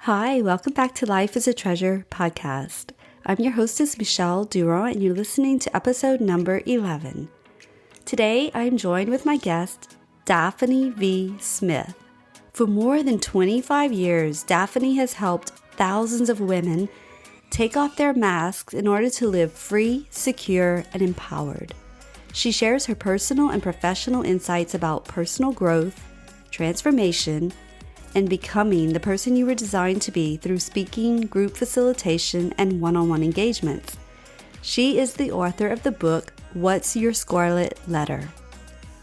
Hi, welcome back to Life is a Treasure podcast. I'm your hostess, Michelle Durand, and you're listening to episode number 11. Today, I am joined with my guest, Daphne V. Smith. For more than 25 years, Daphne has helped thousands of women take off their masks in order to live free, secure, and empowered. She shares her personal and professional insights about personal growth, transformation, and becoming the person you were designed to be through speaking, group facilitation, and one-on-one engagements. She is the author of the book, What's Your Scarlet Letter?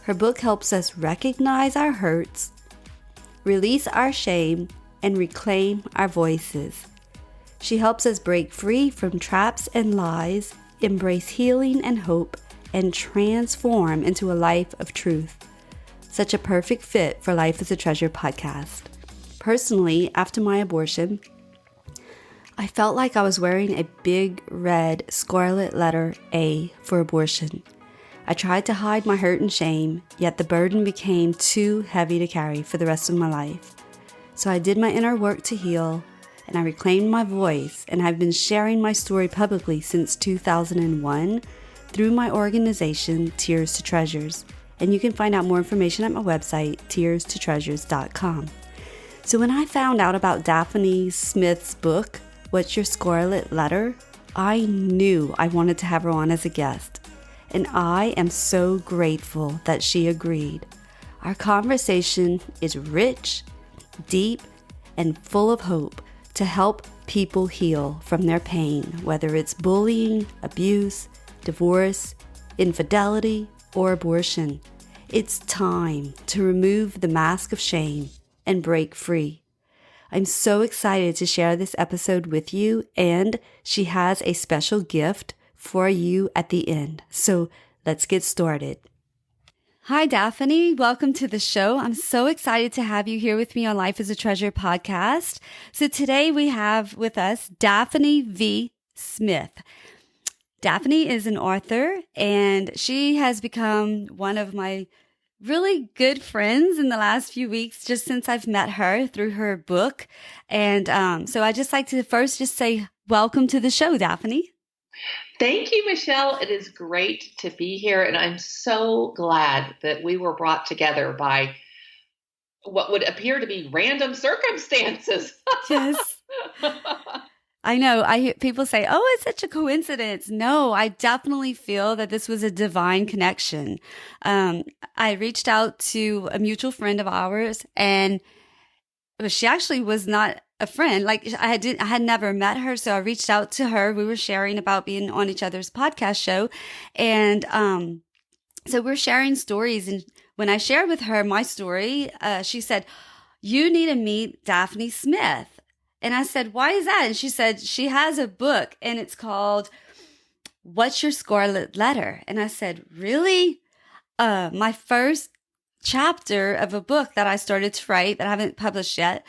Her book helps us recognize our hurts, release our shame, and reclaim our voices. She helps us break free from traps and lies, embrace healing and hope, and transform into a life of truth. Such a perfect fit for Life is a Treasure podcast. Personally, after my abortion, I felt like I was wearing a big red scarlet letter A for abortion. I tried to hide my hurt and shame, yet the burden became too heavy to carry for the rest of my life. So I did my inner work to heal, and I reclaimed my voice, and I've been sharing my story publicly since 2001 through my organization, Tears to Treasures. And you can find out more information at my website, tearstotreasures.com. So when I found out about Daphne Smith's book, What's Your Scarlet Letter? I knew I wanted to have her on as a guest. And I am so grateful that she agreed. Our conversation is rich, deep, and full of hope to help people heal from their pain, whether it's bullying, abuse, divorce, infidelity, or abortion. It's time to remove the mask of shame and break free. I'm so excited to share this episode with you, and she has a special gift for you at the end. So let's get started. Hi, Daphne. Welcome to the show. I'm so excited to have you here with me on Life is a Treasure podcast. So today we have with us Daphne V. Smith. Daphne is an author, and she has become one of my really good friends in the last few weeks, just since I've met her through her book. And so I just like to first just say welcome to the show, Daphne. Thank you, Michelle. It is great to be here. And I'm so glad that we were brought together by what would appear to be random circumstances. Yes. I know. I hear people say, oh, it's such a coincidence. No, I definitely feel that this was a divine connection. I reached out to a mutual friend of ours, and she actually was not a friend. Like I had never met her. So I reached out to her. We were sharing about being on each other's podcast show. And, so we're sharing stories. And when I shared with her my story, she said, you need to meet Daphne Smith. And I said, why is that? And she said, she has a book and it's called What's Your Scarlet Letter? And I said, really? My first chapter of a book that I started to write that I haven't published yet,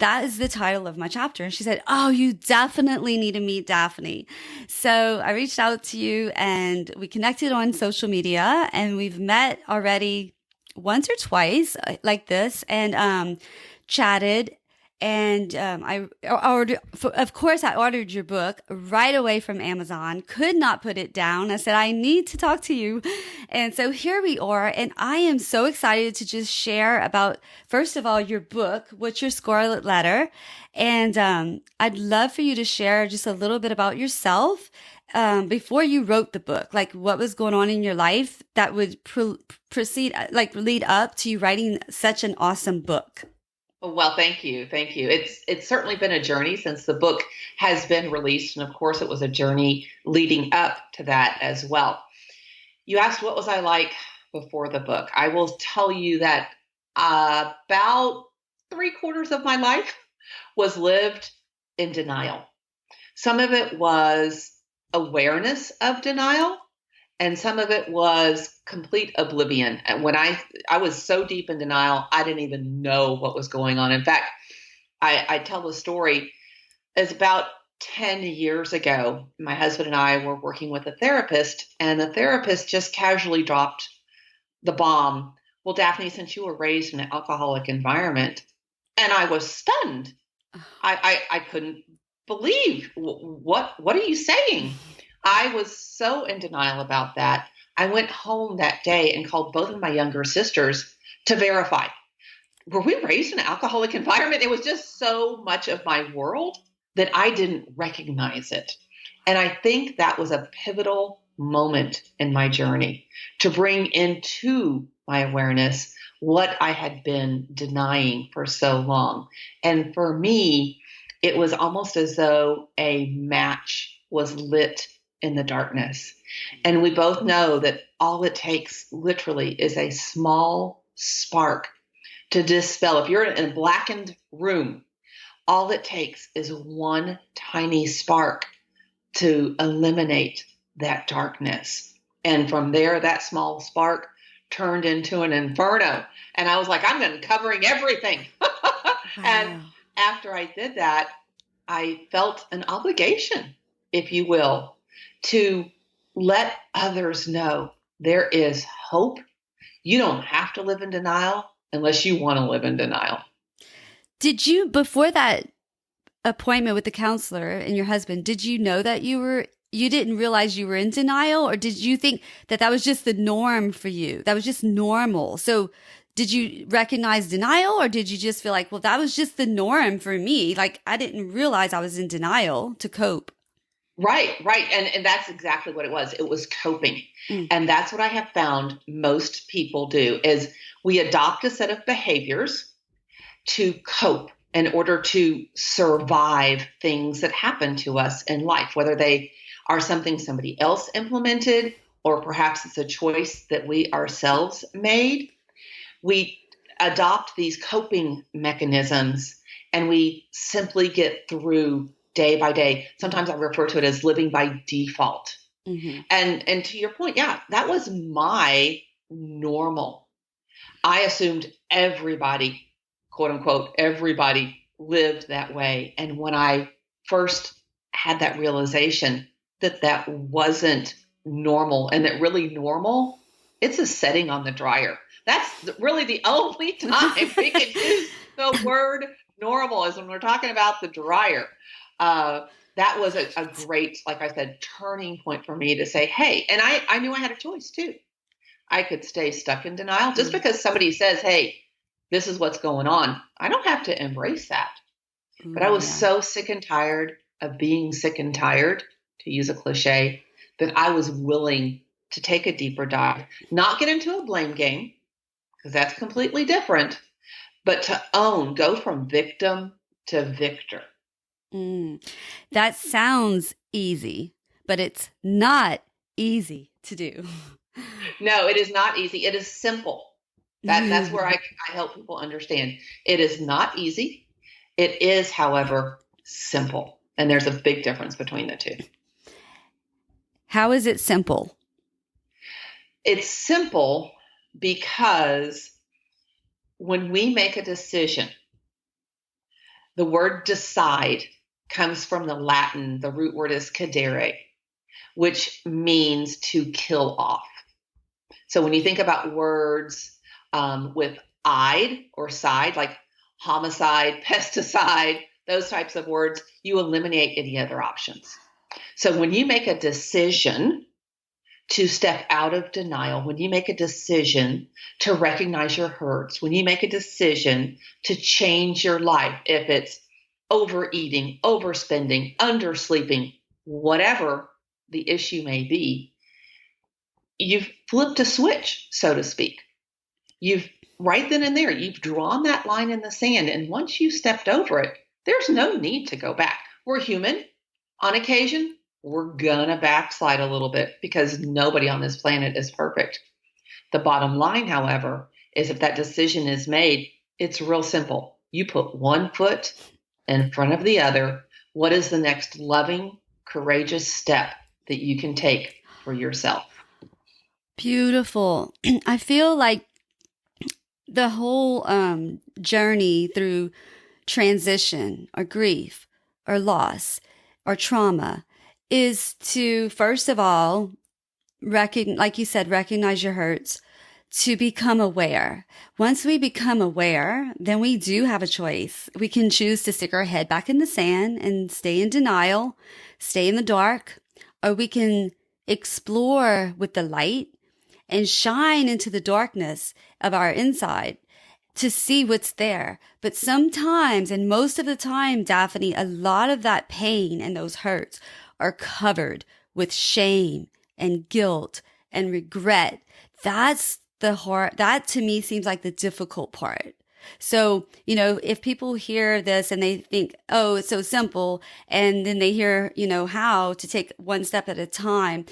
that is the title of my chapter. And she said, oh, you definitely need to meet Daphne. So I reached out to you and we connected on social media, and we've met already once or twice like this, and chatted. And I ordered, of course, I ordered your book right away from Amazon, could not put it down. I said, I need to talk to you. And so here we are. And I am so excited to just share about, first of all, your book, What's Your Scarlet Letter? And I'd love for you to share just a little bit about yourself before you wrote the book, like what was going on in your life that would proceed, like lead up to you writing such an awesome book. Well, thank you. Thank you. It's certainly been a journey since the book has been released. And of course, it was a journey leading up to that as well. You asked, what was I like before the book? I will tell you that about 3/4 of my life was lived in denial. Some of it was awareness of denial, and some of it was complete oblivion. And when I was so deep in denial, I didn't even know what was going on. In fact, I tell the story, it's about 10 years ago, my husband and I were working with a therapist, and the therapist just casually dropped the bomb. Well, Daphne, since you were raised in an alcoholic environment, and I was stunned. I couldn't believe what are you saying? I was so in denial about that. I went home that day and called both of my younger sisters to verify. Were we raised in an alcoholic environment? It was just so much of my world that I didn't recognize it. And I think that was a pivotal moment in my journey to bring into my awareness what I had been denying for so long. And for me, it was almost as though a match was lit in the darkness. And we both know that all it takes literally is a small spark to dispel. If you're in a blackened room, all it takes is one tiny spark to eliminate that darkness. And from there, that small spark turned into an inferno. And I was like, I'm uncovering everything. And after I did that, I felt an obligation, if you will, to let others know there is hope. You don't have to live in denial unless you want to live in denial. Did you, before that appointment with the counselor and your husband, did you know that you didn't realize you were in denial, or did you think that that was just the norm for you? That was just normal. So did you recognize denial, or did you just feel like, well, that was just the norm for me? Like, I didn't realize I was in denial to cope. Right. And that's exactly what it was. It was coping. And that's what I have found most people do is we adopt a set of behaviors to cope in order to survive things that happen to us in life, whether they are something somebody else implemented, or perhaps it's a choice that we ourselves made. We adopt these coping mechanisms and we simply get through day by day. Sometimes I refer to it as living by default. Mm-hmm. And to your point, yeah, that was my normal. I assumed everybody, quote unquote, everybody lived that way. And when I first had that realization that that wasn't normal, and that really normal, it's a setting on the dryer. That's really the only time we can use the word normal is when we're talking about the dryer. That was a great, like I said, turning point for me to say, hey, and I knew I had a choice too. I could stay stuck in denial just because somebody says, hey, this is what's going on. I don't have to embrace that. But I was so sick and tired of being sick and tired, to use a cliche, that I was willing to take a deeper dive, not get into a blame game, because that's completely different, but to go from victim to victor. That sounds easy, but it's not easy to do. No, it is not easy. It is simple. That's where I help people understand. It is not easy. It is, however, simple. And there's a big difference between the two. How is it simple? It's simple because when we make a decision, the word decide comes from the Latin. The root word is cadere, which means to kill off. So when you think about words with "ide" or "side," like homicide, pesticide, those types of words, you eliminate any other options. So when you make a decision to step out of denial, when you make a decision to recognize your hurts, when you make a decision to change your life, if it's overeating, overspending, undersleeping, whatever the issue may be, you've flipped a switch, so to speak. You've right then and there, you've drawn that line in the sand. And once you stepped over it, there's no need to go back. We're human. On occasion, we're gonna backslide a little bit because nobody on this planet is perfect. The bottom line, however, is if that decision is made, it's real simple. You put one foot in front of the other. What is the next loving, courageous step that you can take for yourself? Beautiful. I feel like the whole journey through transition or grief or loss or trauma is to, first of all, like you said, recognize your hurts, to become aware. Once we become aware, then we do have a choice. We can choose to stick our head back in the sand and stay in denial, stay in the dark, or we can explore with the light and shine into the darkness of our inside to see what's there. But sometimes, and most of the time, Daphne, a lot of that pain and those hurts are covered with shame and guilt and regret. That's the hard, that to me seems like the difficult part. So, if people hear this and they think, oh, it's so simple, and then they hear, how to take one step at a time,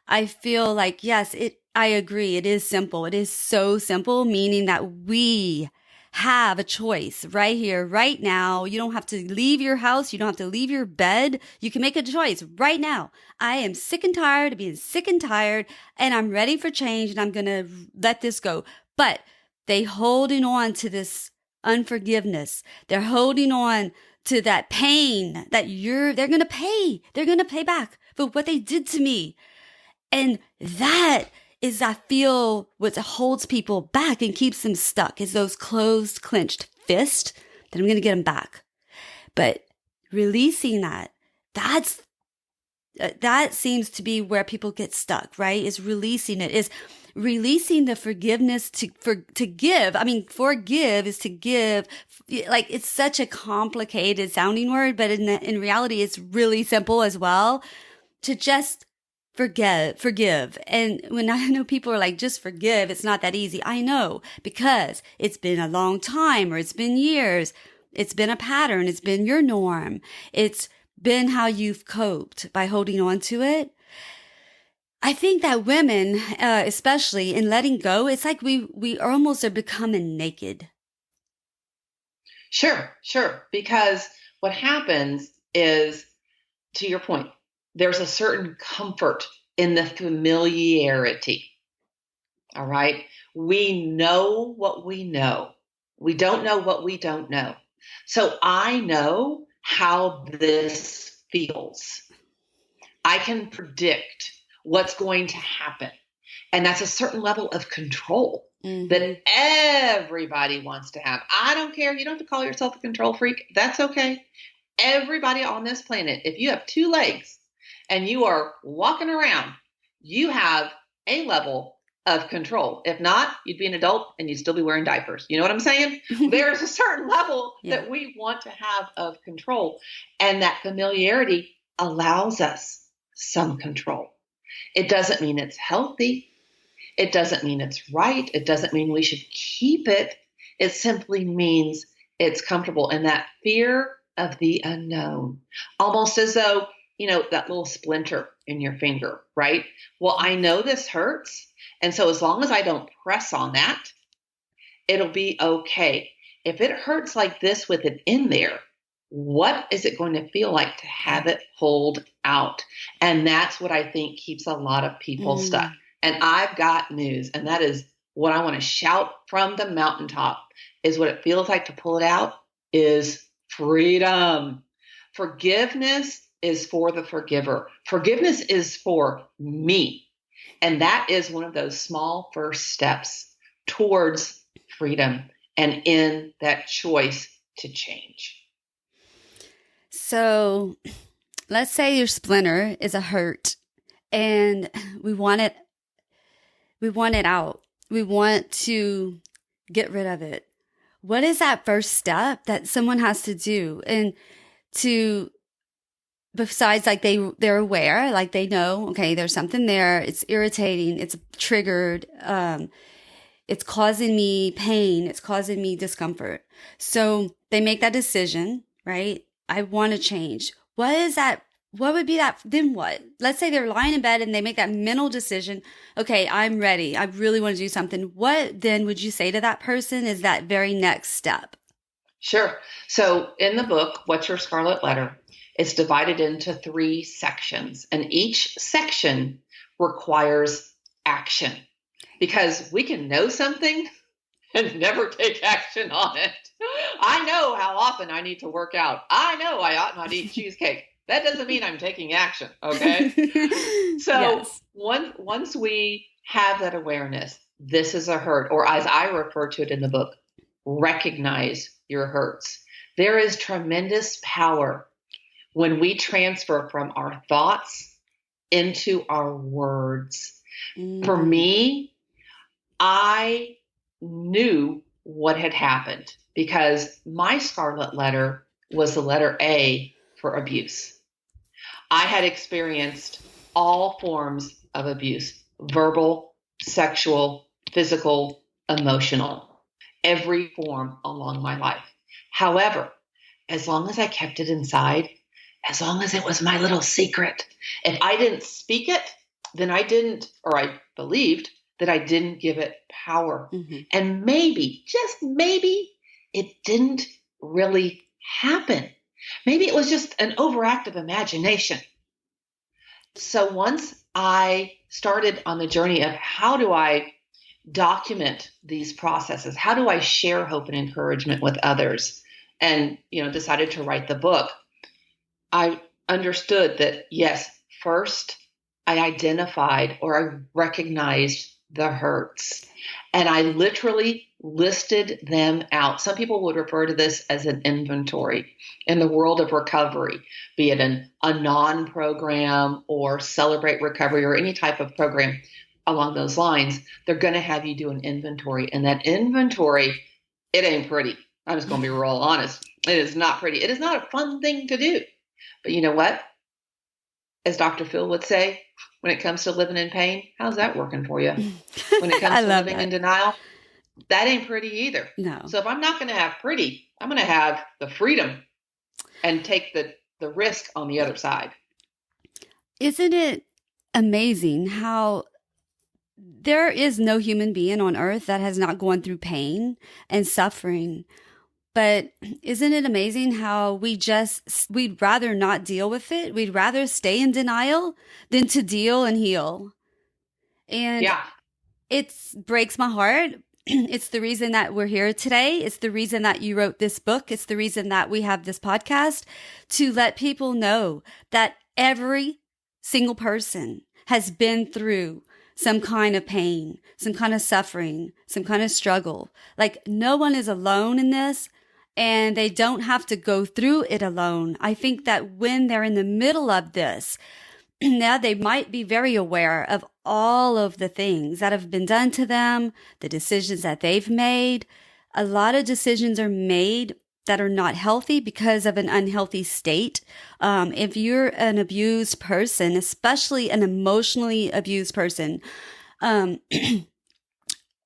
I feel like, yes, I agree. It is simple. It is so simple, meaning that we have a choice right here, right now. You don't have to leave your house. You don't have to leave your bed. You can make a choice right now. I am sick and tired of being sick and tired, and I'm ready for change, and I'm going to let this go. But they holding on to this unforgiveness. They're holding on to that pain that they're going to pay. They're going to pay back for what they did to me. And that is, I feel, what holds people back and keeps them stuck is those closed, clenched fists that I'm going to get them back. But releasing that seems to be where people get stuck, right? Is releasing it, is releasing the forgiveness to give. I mean, forgive is to give. Like, it's such a complicated sounding word, but in reality, it's really simple as well to just forgive. And when I know people are like, just forgive, it's not that easy. I know, because it's been a long time, or it's been years. It's been a pattern. It's been your norm. It's been how you've coped by holding on to it. I think that women, especially in letting go, it's like we almost are becoming naked. Sure. Because what happens is, to your point, there's a certain comfort in the familiarity. All right. We know what we know. We don't know what we don't know. So I know how this feels. I can predict what's going to happen. And that's a certain level of control that everybody wants to have. I don't care. You don't have to call yourself a control freak. That's okay. Everybody on this planet, if you have two legs and you are walking around, you have a level of control. If not, you'd be an adult and you'd still be wearing diapers. You know what I'm saying? There's a certain level that we want to have of control. And that familiarity allows us some control. It doesn't mean it's healthy. It doesn't mean it's right. It doesn't mean we should keep it. It simply means it's comfortable. And that fear of the unknown, almost as though, that little splinter in your finger, right? Well, I know this hurts. And so as long as I don't press on that, it'll be okay. If it hurts like this with it in there, what is it going to feel like to have it hold out? And that's what I think keeps a lot of people stuck. And I've got news, and that is what I want to shout from the mountaintop, is what it feels like to pull it out is freedom. Forgiveness is for the forgiver. Forgiveness is for me. And that is one of those small first steps towards freedom and in that choice to change. So let's say your splinter is a hurt and we want it out. We want to get rid of it. What is that first step that someone has to do? And besides, like, they're aware, like they know, okay, there's something there. It's irritating. It's triggered. It's causing me pain. It's causing me discomfort. So they make that decision, right? I want to change. What is that? What would be that? Then what? Let's say they're lying in bed and they make that mental decision. Okay, I'm ready. I really want to do something. What then would you say to that person is that very next step? Sure. So in the book, What's Your Scarlet Letter? It's divided into 3 sections, and each section requires action, because we can know something and never take action on it. I know how often I need to work out. I know I ought not eat cheesecake. That doesn't mean I'm taking action. Okay. So yes. Once we have that awareness, this is a hurt, or as I refer to it in the book, recognize your hurts. There is tremendous power when we transfer from our thoughts into our words. For me, I knew what had happened because my scarlet letter was the letter A for abuse. I had experienced all forms of abuse: verbal, sexual, physical, emotional, every form along my life. However, as long as I kept it inside, as long as it was my little secret, if I didn't speak it, then I didn't, or I believed that I didn't give it power. Mm-hmm. And maybe, just maybe, it didn't really happen. Maybe it was just an overactive imagination. So once I started on the journey of how do I document these processes, how do I share hope and encouragement with others, and decided to write the book, I understood that, yes, first I identified or I recognized the hurts, and I literally listed them out. Some people would refer to this as an inventory. In the world of recovery, be it a non-program or Celebrate Recovery or any type of program along those lines, they're going to have you do an inventory. And that inventory, it ain't pretty. I'm just going to be real honest. It is not pretty. It is not a fun thing to do. But you know what? As Dr. Phil would say, when it comes to living in pain, how's that working for you? When it comes to living in denial, that ain't pretty either. No. So if I'm not going to have pretty, I'm going to have the freedom and take the risk on the other side. Isn't it amazing how there is no human being on earth that has not gone through pain and suffering? But isn't it amazing how we'd rather not deal with it? We'd rather stay in denial than to deal and heal. And it breaks my heart. It's the reason that we're here today. It's the reason that you wrote this book. It's the reason that we have this podcast, to let people know that every single person has been through some kind of pain, some kind of suffering, some kind of struggle. Like, no one is alone in this. And they don't have to go through it alone. I think that when they're in the middle of this, now they might be very aware of all of the things that have been done to them, the decisions that they've made. A lot of decisions are made that are not healthy because of an unhealthy state. If you're an abused person, especially an emotionally abused person,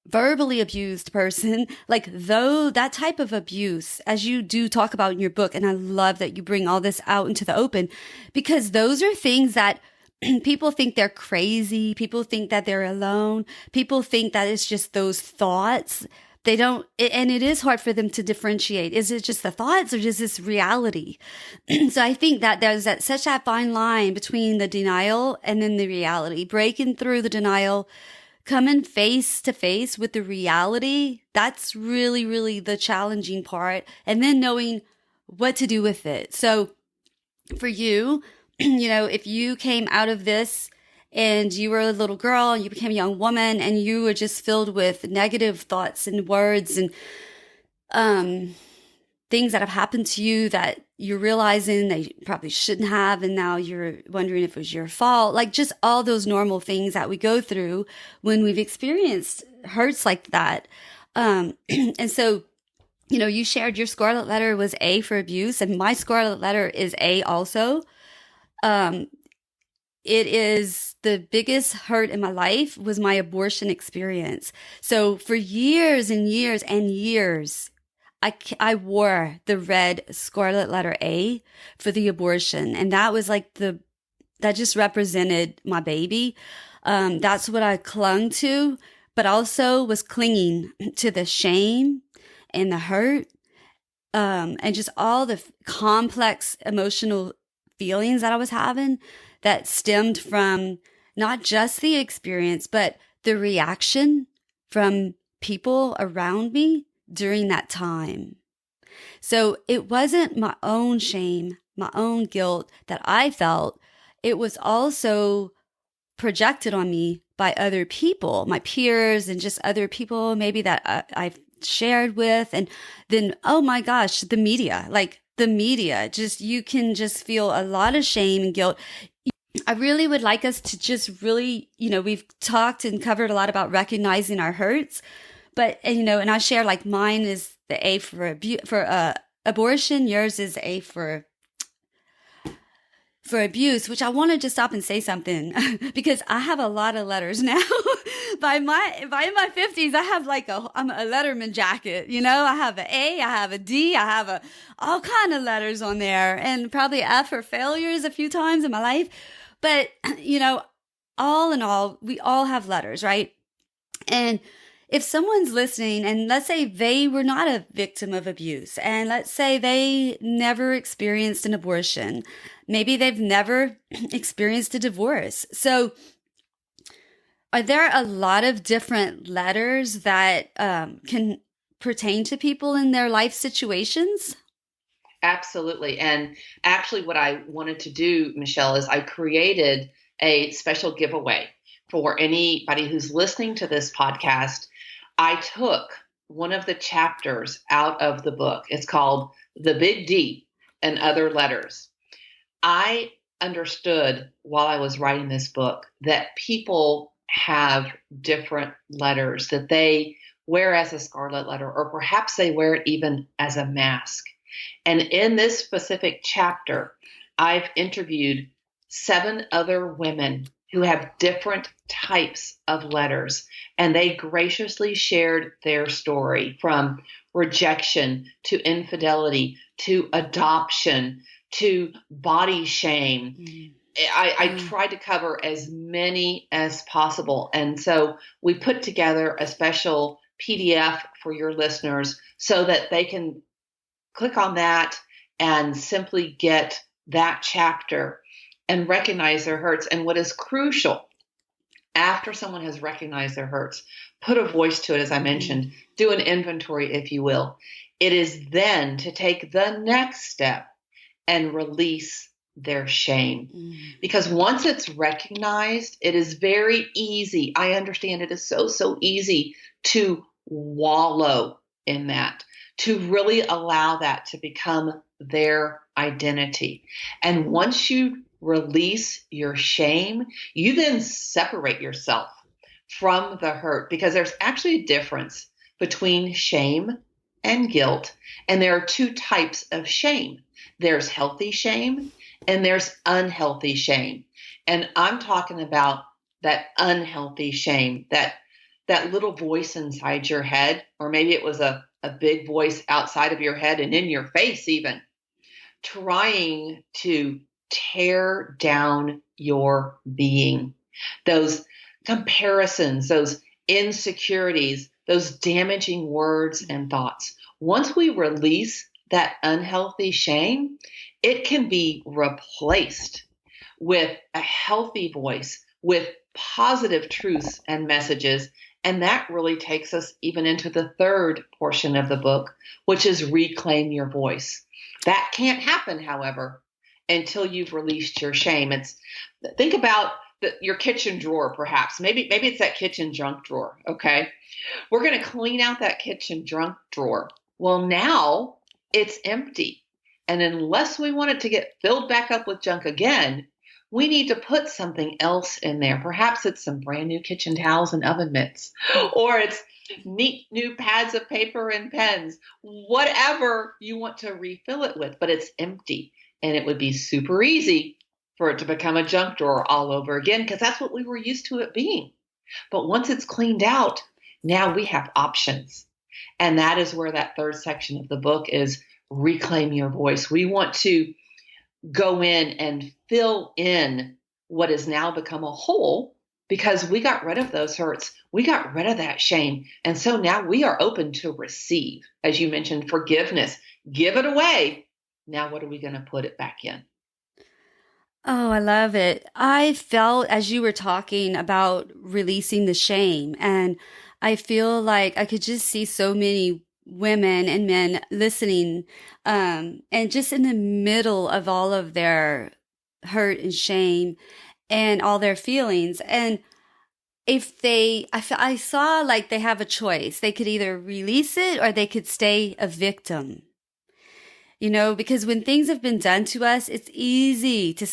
verbally abused person, like that type of abuse, as you do talk about in your book. And I love that you bring all this out into the open, because those are things that people think they're crazy. People think that they're alone. People think that it's just those thoughts. They don't, and it is hard for them to differentiate. Is it just the thoughts or is this reality? So I think that there's such a fine line between the denial and then the reality. Breaking through the denial, coming face to face with the reality, that's really, really the challenging part. And then knowing what to do with it. So for you, if you came out of this and you were a little girl and you became a young woman and you were just filled with negative thoughts and words and things that have happened to you that you're realizing that you probably shouldn't have, and now you're wondering if it was your fault, like just all those normal things that we go through when we've experienced hurts like that. And so, you shared your scarlet letter was A for abuse, and my scarlet letter is A also. It is the biggest hurt in my life was my abortion experience. So for years and years and years, I wore the red scarlet letter A for the abortion. And that was like that just represented my baby. That's what I clung to, but also was clinging to the shame and the hurt, and just all the complex emotional feelings that I was having that stemmed from not just the experience, but the reaction from people around me during that time. So it wasn't my own shame, my own guilt that I felt. It was also projected on me by other people, my peers and just other people maybe that I've shared with. And then, oh my gosh, the media, just, you can just feel a lot of shame and guilt. I really would like us to just really, we've talked and covered a lot about recognizing our hurts, but, and I share, like, mine is the A for abortion. Yours is A for abuse, which I wanted to stop and say something because I have a lot of letters now. by my 50s, I have I'm a Letterman jacket. I have an A, I have a D, I have all kind of letters on there, and probably F for failures a few times in my life. But, all in all, we all have letters, right? And if someone's listening and let's say they were not a victim of abuse, and let's say they never experienced an abortion, maybe they've never experienced a divorce. So are there a lot of different letters that can pertain to people in their life situations? Absolutely. And actually what I wanted to do, Michelle, is I created a special giveaway for anybody who's listening to this podcast. I took one of the chapters out of the book. It's called The Big D and Other Letters. I understood while I was writing this book that people have different letters that they wear as a scarlet letter, or perhaps they wear it even as a mask. And in this specific chapter, I've interviewed 7 other women who have different types of letters, and they graciously shared their story, from rejection to infidelity to adoption to body shame. Mm-hmm. I tried to cover as many as possible. And so we put together a special PDF for your listeners so that they can click on that and simply get that chapter and recognize their hurts. And what is crucial, after someone has recognized their hurts, put a voice to it, as I mentioned, do an inventory, if you will. It is then to take the next step and release their shame. Because once it's recognized, it is very easy. I understand it is so easy to wallow in that, to really allow that to become their identity. And once you release your shame, you then separate yourself from the hurt, because there's actually a difference between shame and guilt. And there are 2 types of shame. There's healthy shame and there's unhealthy shame. And I'm talking about that unhealthy shame, that little voice inside your head, or maybe it was a big voice outside of your head and in your face even, trying to tear down your being. Those comparisons, those insecurities, those damaging words and thoughts. Once we release that unhealthy shame, it can be replaced with a healthy voice, with positive truths and messages. And that really takes us even into the 3rd portion of the book, which is reclaim your voice. That can't happen, however, until you've released your shame. Think about your kitchen drawer, perhaps. Maybe it's that kitchen junk drawer, okay? We're going to clean out that kitchen junk drawer. Well, now it's empty. And unless we want it to get filled back up with junk again, we need to put something else in there. Perhaps it's some brand new kitchen towels and oven mitts, or it's neat new pads of paper and pens, whatever you want to refill it with, but it's empty. And it would be super easy for it to become a junk drawer all over again, because that's what we were used to it being. But once it's cleaned out, now we have options. And that is where that 3rd section of the book is reclaim your voice. We want to go in and fill in what has now become a hole, because we got rid of those hurts. We got rid of that shame. And so now we are open to receive, as you mentioned, forgiveness. Give it away. Now what are we going to put it back in? Oh, I love it. I felt, as you were talking about releasing the shame, and I feel like I could just see so many women and men listening, and just in the middle of all of their hurt and shame and all their feelings. And if they, I saw like they have a choice. They could either release it or they could stay a victim. Because when things have been done to us, it's easier to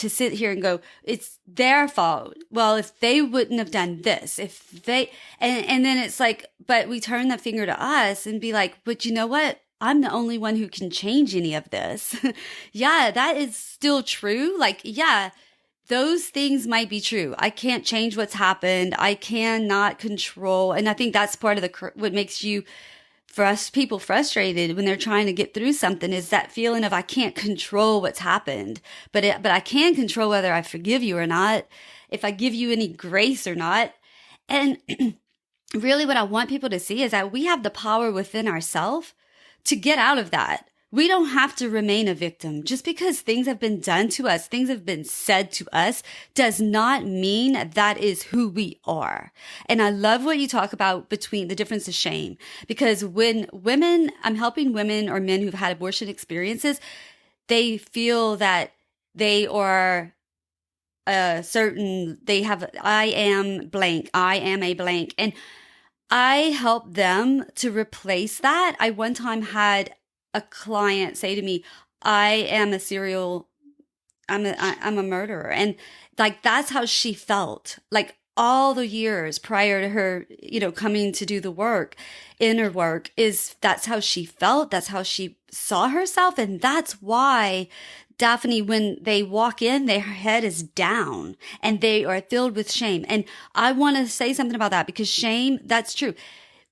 sit here and go, it's their fault. Well, if they wouldn't have done this, if they, and then it's like, but we turn the finger to us and be like, but you know what? I'm the only one who can change any of this. Yeah, that is still true. Like, yeah, those things might be true. I can't change what's happened. I cannot control. And I think that's part of what makes you, for us people, frustrated when they're trying to get through something, is that feeling of I can't control what's happened, but I can control whether I forgive you or not, if I give you any grace or not. And really what I want people to see is that we have the power within ourselves to get out of that. We don't have to remain a victim. Just because things have been done to us, things have been said to us, does not mean that is who we are. And I love what you talk about between the difference of shame, because when I'm helping women or men who've had abortion experiences, they feel that they are I am blank, I am a blank. And I help them to replace that. I one time had a client say to me, I'm a murderer. And like, that's how she felt. Like all the years prior to her, coming to do the work, inner work, that's how she felt. That's how she saw herself. And that's why Daphne, when they walk in, their head is down and they are filled with shame. And I want to say something about that, because shame, that's true.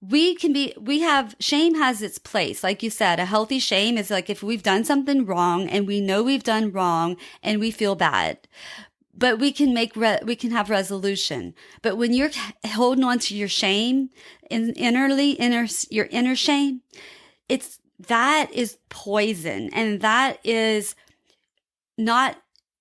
Shame has its place. Like you said, a healthy shame is like if we've done something wrong and we know we've done wrong and we feel bad, but we can have resolution. But when you're holding on to your shame your inner shame, that is poison, and that is not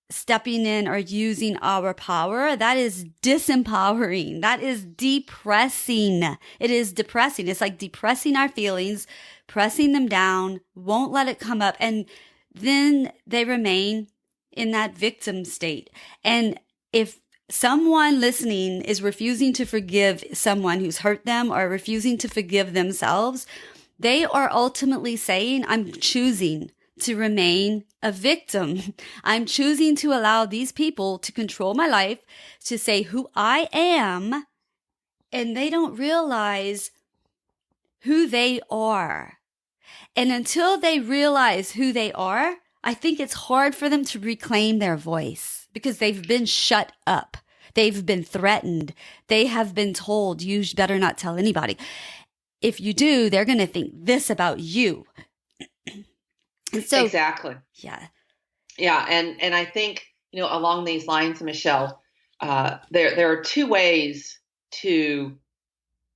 stepping in or using our power. That is disempowering. That is depressing. It is depressing. It's like depressing our feelings, pressing them down, won't let it come up. And then they remain in that victim state. And if someone listening is refusing to forgive someone who's hurt them or refusing to forgive themselves, they are ultimately saying, I'm choosing to remain a victim. I'm choosing to allow these people to control my life, to say who I am, and they don't realize who they are. And until they realize who they are, I think it's hard for them to reclaim their voice, because they've been shut up. They've been threatened. They have been told, you better not tell anybody. If you do, they're going to think this about you. And so, exactly. Yeah. Yeah. And I think, along these lines, Michelle, there are two ways to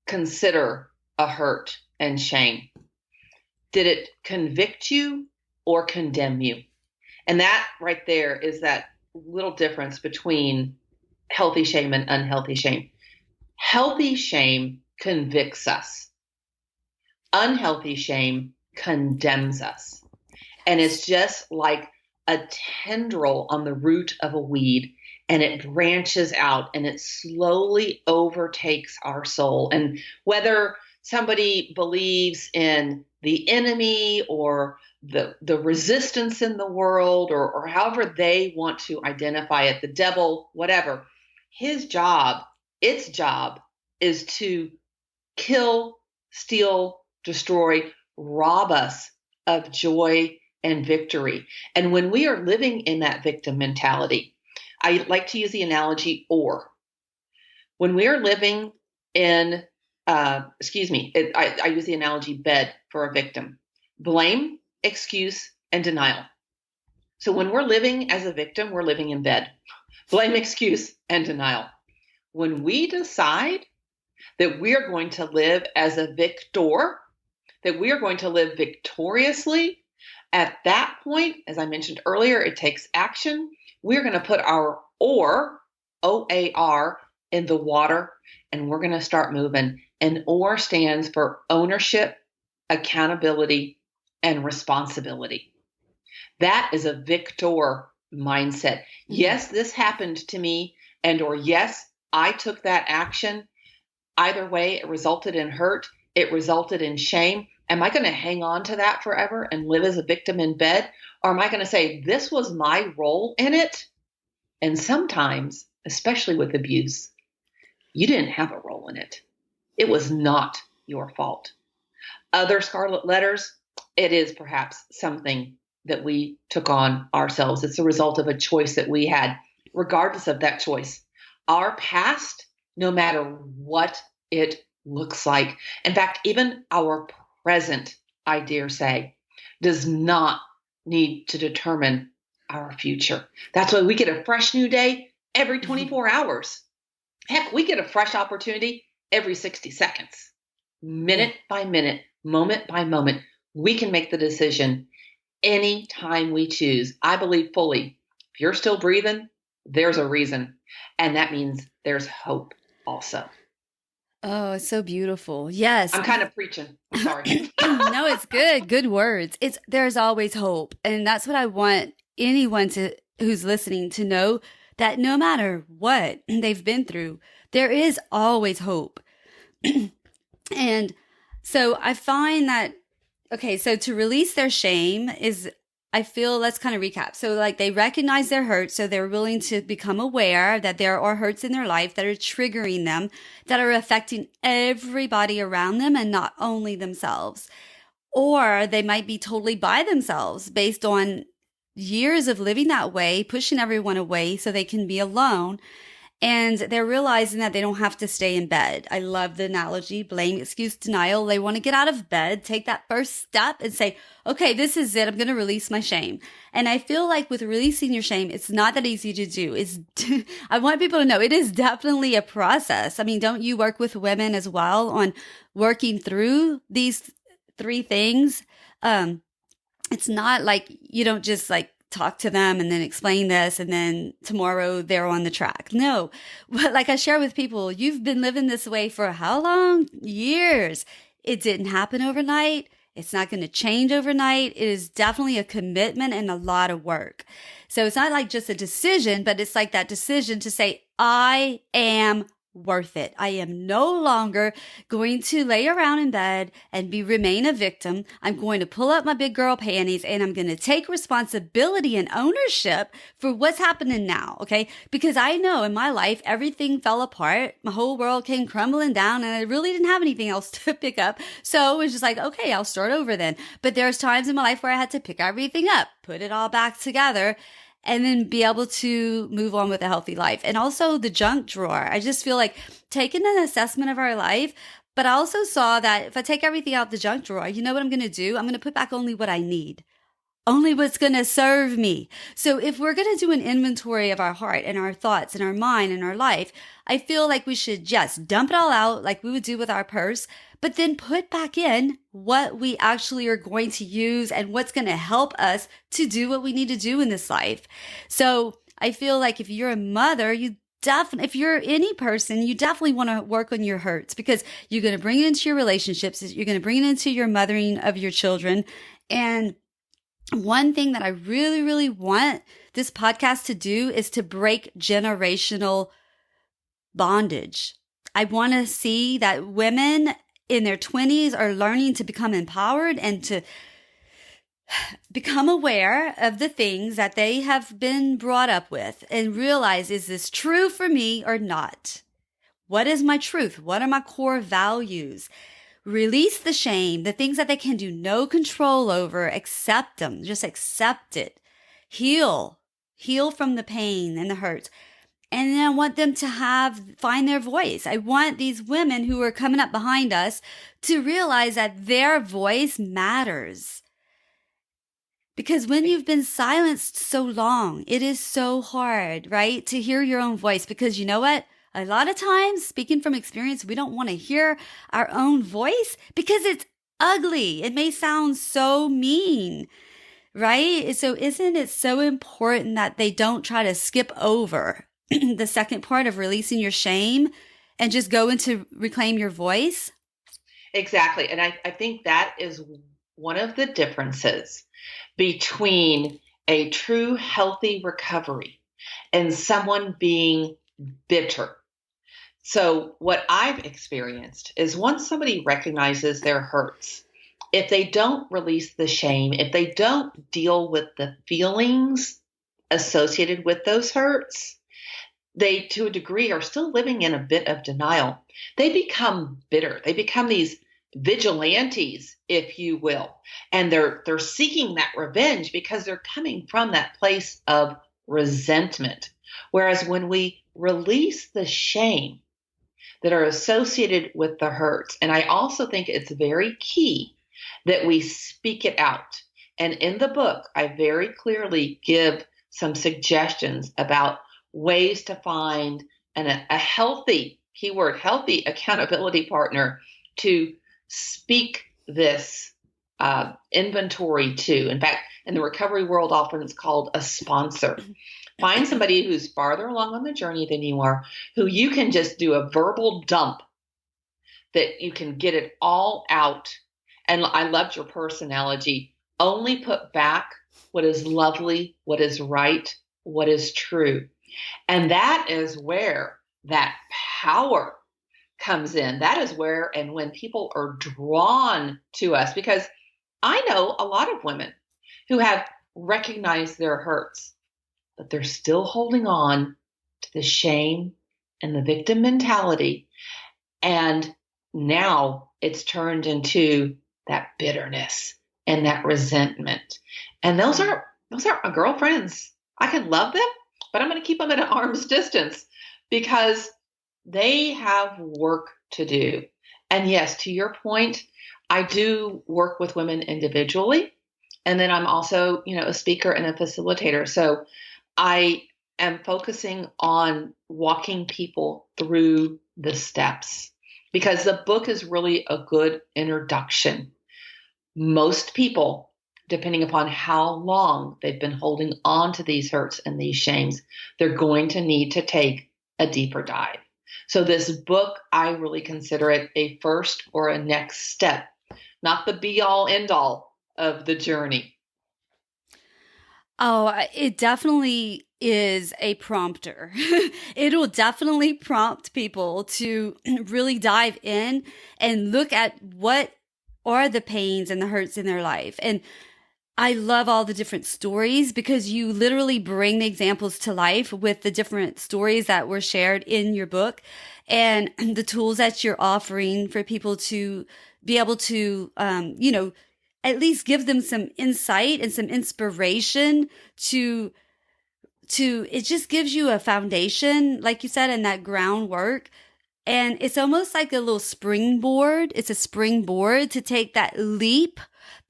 consider a hurt and shame. Did it convict you or condemn you? And that right there is that little difference between healthy shame and unhealthy shame. Healthy shame convicts us. Unhealthy shame condemns us. And it's just like a tendril on the root of a weed, and it branches out and it slowly overtakes our soul. And whether somebody believes in the enemy or the resistance in the world, or however they want to identify it, the devil, whatever, its job is to kill, steal, destroy, rob us of joy and victory. And when we are living in that victim mentality, I like to use the analogy or. When we are living in, I use the analogy bed for a victim. Blame, excuse, and denial. So when we're living as a victim, we're living in bed. Blame, excuse, and denial. When we decide that we are going to live as a victor, that we are going to live victoriously, at that point, as I mentioned earlier, it takes action. We're going to put our oar, O-A-R, in the water, and we're going to start moving. And oar stands for ownership, accountability, and responsibility. That is a victor mindset. Yes, this happened to me, and or yes, I took that action. Either way, it resulted in hurt. It resulted in shame. Am I going to hang on to that forever and live as a victim in bed? Or am I going to say, this was my role in it? And sometimes, especially with abuse, you didn't have a role in it. It was not your fault. Other scarlet letters, it is perhaps something that we took on ourselves. It's a result of a choice that we had, regardless of that choice. Our past, no matter what it looks like, in fact, even our present, I dare say, does not need to determine our future. That's why we get a fresh new day every 24 hours. Heck, we get a fresh opportunity every 60 seconds. Minute by minute, moment by moment, we can make the decision anytime we choose. I believe fully, if you're still breathing, there's a reason. And that means there's hope also. Oh, it's so beautiful. Yes. I'm kind of preaching. I'm sorry. No, it's good. Good words. There's always hope. And that's what I want anyone who's listening to know, that no matter what they've been through, there is always hope. And so I find that, okay, so to release their shame is, I feel, let's kind of recap. So like they recognize their hurts, so they're willing to become aware that there are hurts in their life that are triggering them, that are affecting everybody around them and not only themselves. Or they might be totally by themselves based on years of living that way, pushing everyone away so they can be alone. And they're realizing that they don't have to stay in bed. I love the analogy, blame, excuse, denial. They want to get out of bed, take that first step and say, okay, this is it. I'm going to release my shame. And I feel like with releasing your shame, it's not that easy to do. I want people to know it is definitely a process. I mean, don't you work with women as well on working through these 3 things? It's not like you don't just like talk to them and then explain this and then tomorrow they're on the track. No, but like I share with people, you've been living this way for how long? Years. It didn't happen overnight. It's not going to change overnight. It is definitely a commitment and a lot of work. So it's not like just a decision, but it's like that decision to say, I am worth it. I am no longer going to lay around in bed and remain a victim. I'm going to pull up my big girl panties and I'm going to take responsibility and ownership for what's happening now. Okay. Because I know in my life, everything fell apart. My whole world came crumbling down and I really didn't have anything else to pick up. So it was just like, okay, I'll start over then. But there's times in my life where I had to pick everything up, put it all back together, and then be able to move on with a healthy life. And also the junk drawer. I just feel like taking an assessment of our life, but I also saw that if I take everything out the junk drawer, you know what I'm going to do? I'm going to put back only what I need, only what's going to serve me. So if we're going to do an inventory of our heart and our thoughts and our mind and our life, I feel like we should just dump it all out like we would do with our purse, but then put back in what we actually are going to use and what's going to help us to do what we need to do in this life. So I feel like if you're a mother, if you're any person, you definitely want to work on your hurts because you're going to bring it into your relationships. You're going to bring it into your mothering of your children. And one thing that I really, really want this podcast to do is to break generational bondage. I want to see that women in their 20s are learning to become empowered and to become aware of the things that they have been brought up with and realize, is this true for me or not? What is my truth? What are my core values? Release the shame, the things that they can do no control over, accept them, just accept it. Heal from the pain and the hurts. And then I want them to find their voice. I want these women who are coming up behind us to realize that their voice matters. Because when you've been silenced so long, it is so hard, right? To hear your own voice. Because you know what? A lot of times, speaking from experience, we don't want to hear our own voice because it's ugly. It may sound so mean, right? So isn't it so important that they don't try to skip over the second part of releasing your shame and just go into reclaim your voice? Exactly. And I think that is one of the differences between a true healthy recovery and someone being bitter. So what I've experienced is once somebody recognizes their hurts, if they don't release the shame, if they don't deal with the feelings associated with those hurts, they, to a degree, are still living in a bit of denial. They become bitter. They become these vigilantes, if you will, and they're seeking that revenge because they're coming from that place of resentment. Whereas when we release the shame that are associated with the hurts, and I also think it's very key that we speak it out. And in the book, I very clearly give some suggestions about ways to find a healthy, keyword healthy, accountability partner to speak this inventory to. In fact, in the recovery world, often it's called a sponsor. Find somebody who's farther along on the journey than you are, who you can just do a verbal dump, that you can get it all out. And I loved your personality. Only put back what is lovely, what is right, what is true. And that is where that power comes in. That is where and when people are drawn to us, because I know a lot of women who have recognized their hurts, but they're still holding on to the shame and the victim mentality. And now it's turned into that bitterness and that resentment. And those aren't my girlfriends. I can love them, but I'm going to keep them at an arm's distance because they have work to do. And yes, to your point, I do work with women individually. And then I'm also, a speaker and a facilitator. So I am focusing on walking people through the steps because the book is really a good introduction. Most people, depending upon how long they've been holding on to these hurts and these shames, they're going to need to take a deeper dive. So this book, I really consider it a first or a next step, not the be all end all of the journey. Oh, it definitely is a prompter. It'll definitely prompt people to really dive in and look at what are the pains and the hurts in their life. And I love all the different stories because you literally bring the examples to life with the different stories that were shared in your book and the tools that you're offering for people to be able to, at least give them some insight and some inspiration to it just gives you a foundation, like you said, and that groundwork. And it's almost like a little springboard. It's a springboard to take that leap.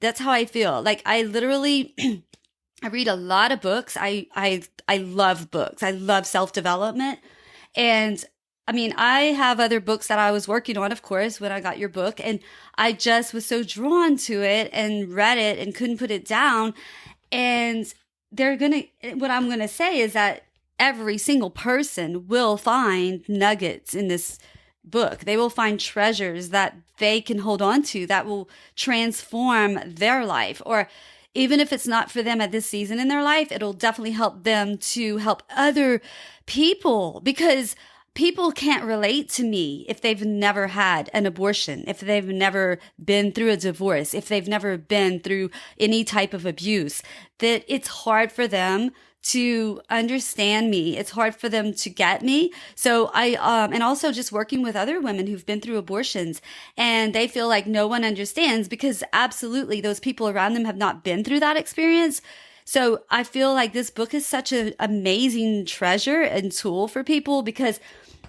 That's how I feel. Like I literally, I read a lot of books. I love books. I love self-development. And I mean, I have other books that I was working on, of course, when I got your book, and I just was so drawn to it and read it and couldn't put it down. And what I'm going to say is that every single person will find nuggets in this book. They will find treasures that they can hold on to that will transform their life. Or even if it's not for them at this season in their life, it'll definitely help them to help other people, because people can't relate to me if they've never had an abortion, if they've never been through a divorce, if they've never been through any type of abuse, that it's hard for them to understand me. It's hard for them to get me. So and also just working with other women who've been through abortions and they feel like no one understands because absolutely those people around them have not been through that experience. So I feel like this book is such an amazing treasure and tool for people because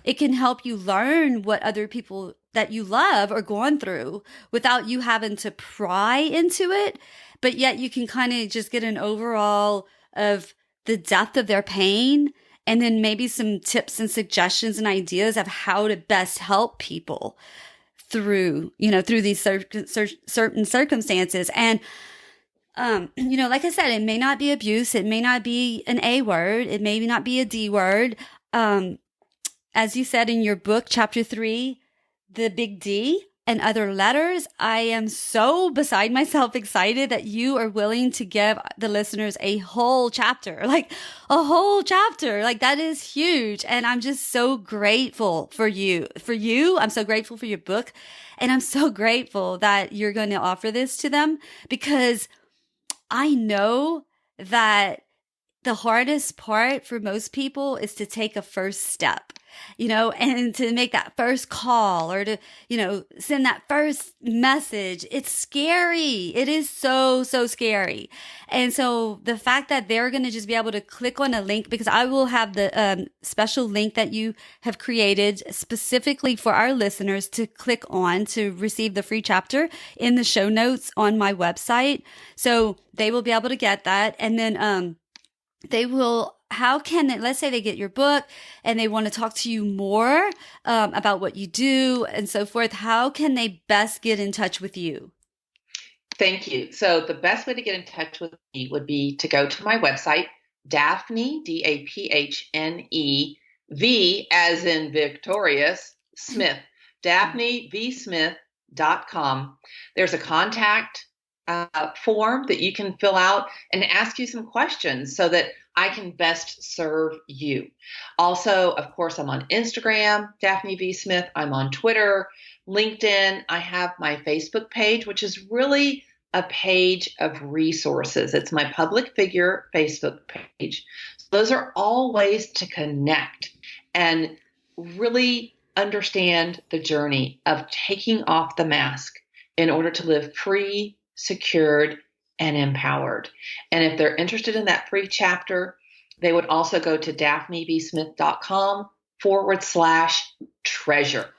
it can help you learn what other people that you love are going through without you having to pry into it. But yet you can kind of just get an overall of the depth of their pain and then maybe some tips and suggestions and ideas of how to best help people through these certain circumstances. And like I said, it may not be abuse. It may not be an A word. It may not be a D word. As you said in your book, chapter 3, the big D, and other letters. I am so beside myself excited that you are willing to give the listeners a whole chapter, like a whole chapter. Like that is huge. And I'm just so grateful for you. For you, I'm so grateful for your book. And I'm so grateful that you're going to offer this to them, because I know that the hardest part for most people is to take a first step, and to make that first call, or to, send that first message. It's scary. It is so, so scary. And so the fact that they're going to just be able to click on a link, because I will have the special link that you have created specifically for our listeners to click on to receive the free chapter in the show notes on my website. So they will be able to get that. And then, let's say they get your book and they want to talk to you more about what you do and so forth. How can they best get in touch with you? Thank you. So the best way to get in touch with me would be to go to my website, Daphne, Daphne, V as in victorious, Smith, DaphneVSmith.com. There's a contact form that you can fill out and ask you some questions so that I can best serve you. Also, of course, I'm on Instagram, Daphne V. Smith. I'm on Twitter, LinkedIn. I have my Facebook page, which is really a page of resources. It's my public figure Facebook page. So those are all ways to connect and really understand the journey of taking off the mask in order to live free, secured, and empowered. And if they're interested in that free chapter, they would also go to DaphneVSmith.com/treasure.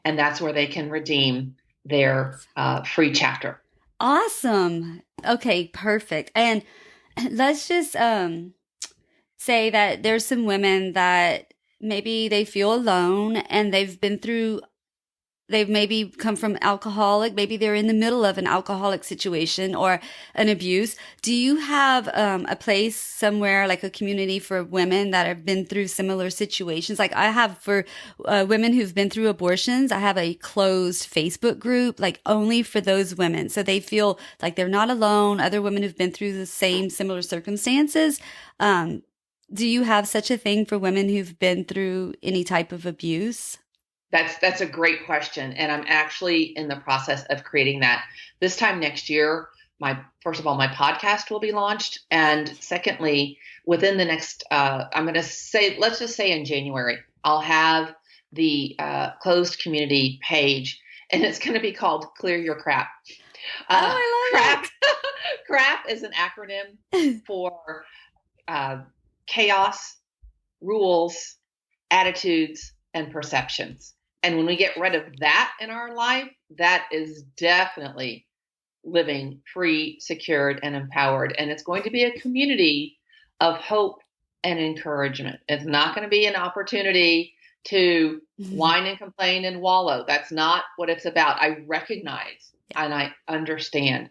And that's where they can redeem their free chapter. Awesome. Okay, perfect. And let's just say that there's some women that maybe they feel alone and they've maybe come from alcoholic, maybe they're in the middle of an alcoholic situation or an abuse. Do you have a place somewhere, like a community for women that have been through similar situations? Like I have for women who've been through abortions, I have a closed Facebook group, like only for those women. So they feel like they're not alone. Other women who've been through the same similar circumstances. Do you have such a thing for women who've been through any type of abuse? That's a great question. And I'm actually in the process of creating that. This time next year, first of all, my podcast will be launched. And secondly, within the next, let's just say in January, I'll have the closed community page, and it's going to be called Clear Your Crap. I love crap. Crap is an acronym for chaos, rules, attitudes, and perceptions. And when we get rid of that in our life, that is definitely living free, secured, and empowered. And it's going to be a community of hope and encouragement. It's not going to be an opportunity to whine and complain and wallow. That's not what it's about. I recognize and I understand.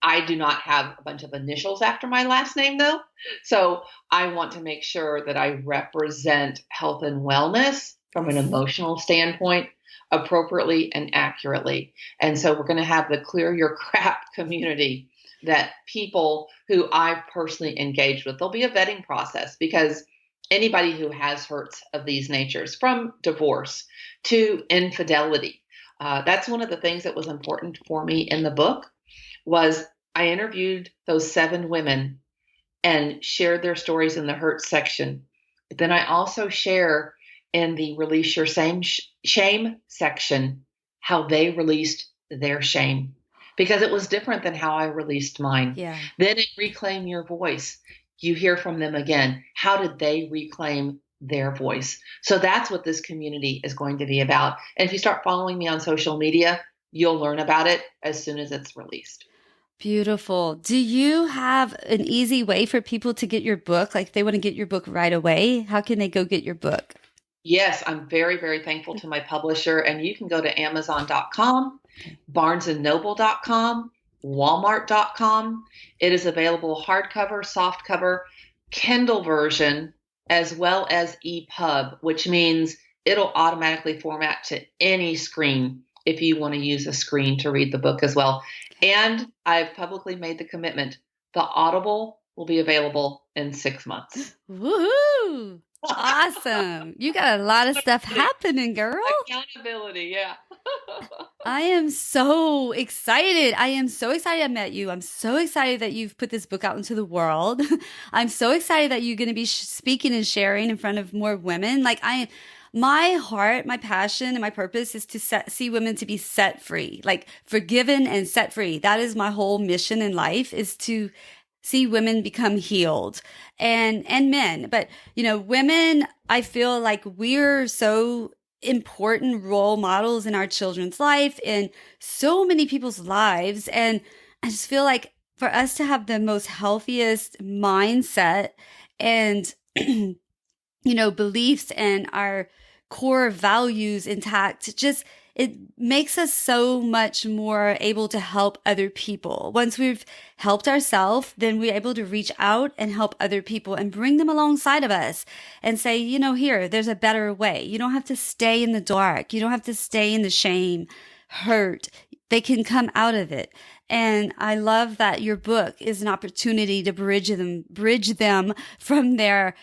I do not have a bunch of initials after my last name, though. So I want to make sure that I represent health and wellness from an emotional standpoint appropriately and accurately. And so we're going to have the Clear Your Crap community that people who I personally engage with. There'll be a vetting process because anybody who has hurts of these natures, from divorce to infidelity, that's one of the things that was important for me in the book. Was I interviewed those 7 women and shared their stories in the hurt section. But then I also share in the Release Your Shame section how they released their shame, because it was different than how I released mine. Yeah. Then in Reclaim Your Voice, you hear from them again. How did they reclaim their voice? So that's what this community is going to be about. And if you start following me on social media, you'll learn about it as soon as it's released. Beautiful. Do you have an easy way for people to get your book? Like if they want to get your book right away, how can they go get your book? Yes, I'm very, very thankful to my publisher. And you can go to Amazon.com, BarnesandNoble.com, Walmart.com. It is available hardcover, softcover, Kindle version, as well as EPUB, which means it'll automatically format to any screen if you want to use a screen to read the book as well. And I've publicly made the commitment. The Audible will be available in 6 months. Woohoo! Awesome. You got a lot of stuff happening, girl. Accountability, yeah. I am so excited. I am so excited I met you. I'm so excited that you've put this book out into the world. I'm so excited that you're going to be speaking and sharing in front of more women. My heart, my passion, and my purpose is to see women to be set free, like forgiven and set free. That is my whole mission in life, is to see women become healed and men. But, women, I feel like we're so important role models in our children's life and so many people's lives. And I just feel like for us to have the most healthiest mindset and, beliefs and our core values intact, it makes us so much more able to help other people. Once we've helped ourselves, then we're able to reach out and help other people and bring them alongside of us and say, here, there's a better way. You don't have to stay in the dark. You don't have to stay in the shame, hurt. They can come out of it. And I love that your book is an opportunity to bridge them from their,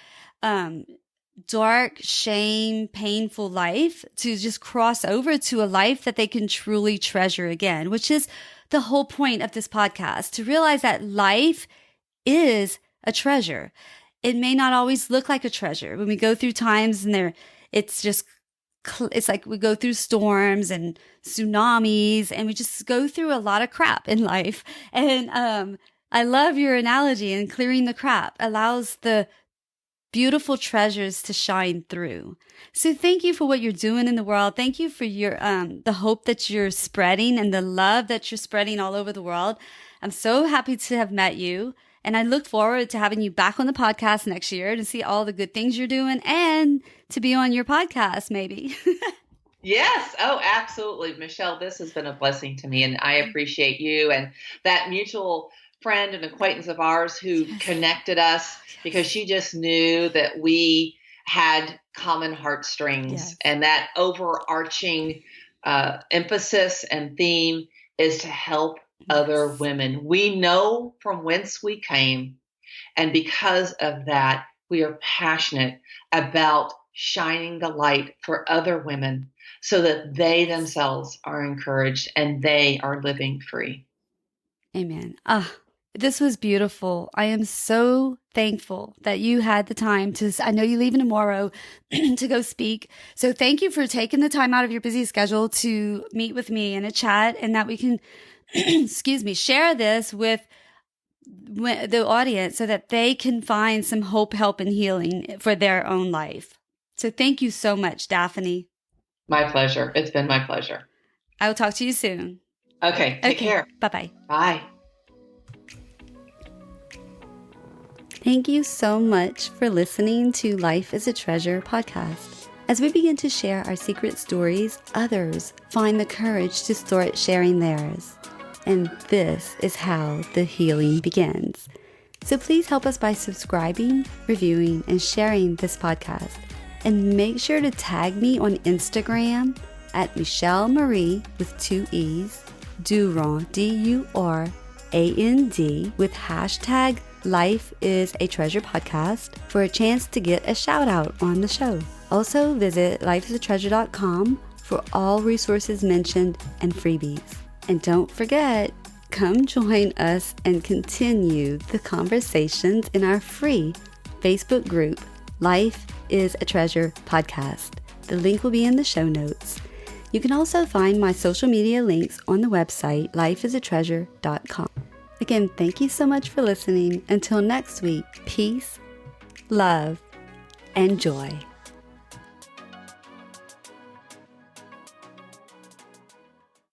dark, shame, painful life to just cross over to a life that they can truly treasure again, which is the whole point of this podcast, to realize that life is a treasure. It may not always look like a treasure. When we go through times and it's like we go through storms and tsunamis and we just go through a lot of crap in life. And I love your analogy, and clearing the crap allows the beautiful treasures to shine through. So thank you for what you're doing in the world. Thank you for your the hope that you're spreading and the love that you're spreading all over the world. I'm so happy to have met you, and I look forward to having you back on the podcast next year to see all the good things you're doing and to be on your podcast maybe. Yes. Oh, absolutely. Michelle, this has been a blessing to me, and I appreciate you and that mutual friend and acquaintance of ours who connected us because she just knew that we had common heartstrings. Yes. And that overarching emphasis and theme is to help other women. We know from whence we came, and because of that, we are passionate about shining the light for other women so that they themselves are encouraged and they are living free. Amen. This was beautiful. I am so thankful that you had the time I know you leave tomorrow to go speak. So thank you for taking the time out of your busy schedule to meet with me in a chat, and that we can, share this with the audience so that they can find some hope, help, and healing for their own life. So thank you so much, Daphne. My pleasure. It's been my pleasure. I will talk to you soon. Okay. Take care. Bye-bye. Bye. Thank you so much for listening to Life is a Treasure podcast. As we begin to share our secret stories, others find the courage to start sharing theirs. And this is how the healing begins. So please help us by subscribing, reviewing, and sharing this podcast. And make sure to tag me on Instagram at Michelle Marie with 2 E's, Durand, Durand, with hashtag Life is a Treasure podcast for a chance to get a shout out on the show. Also visit lifeisatreasure.com for all resources mentioned and freebies. And don't forget, come join us and continue the conversations in our free Facebook group, Life is a Treasure podcast. The link will be in the show notes. You can also find my social media links on the website, lifeisatreasure.com. Again, thank you so much for listening. Until next week, peace, love, and joy.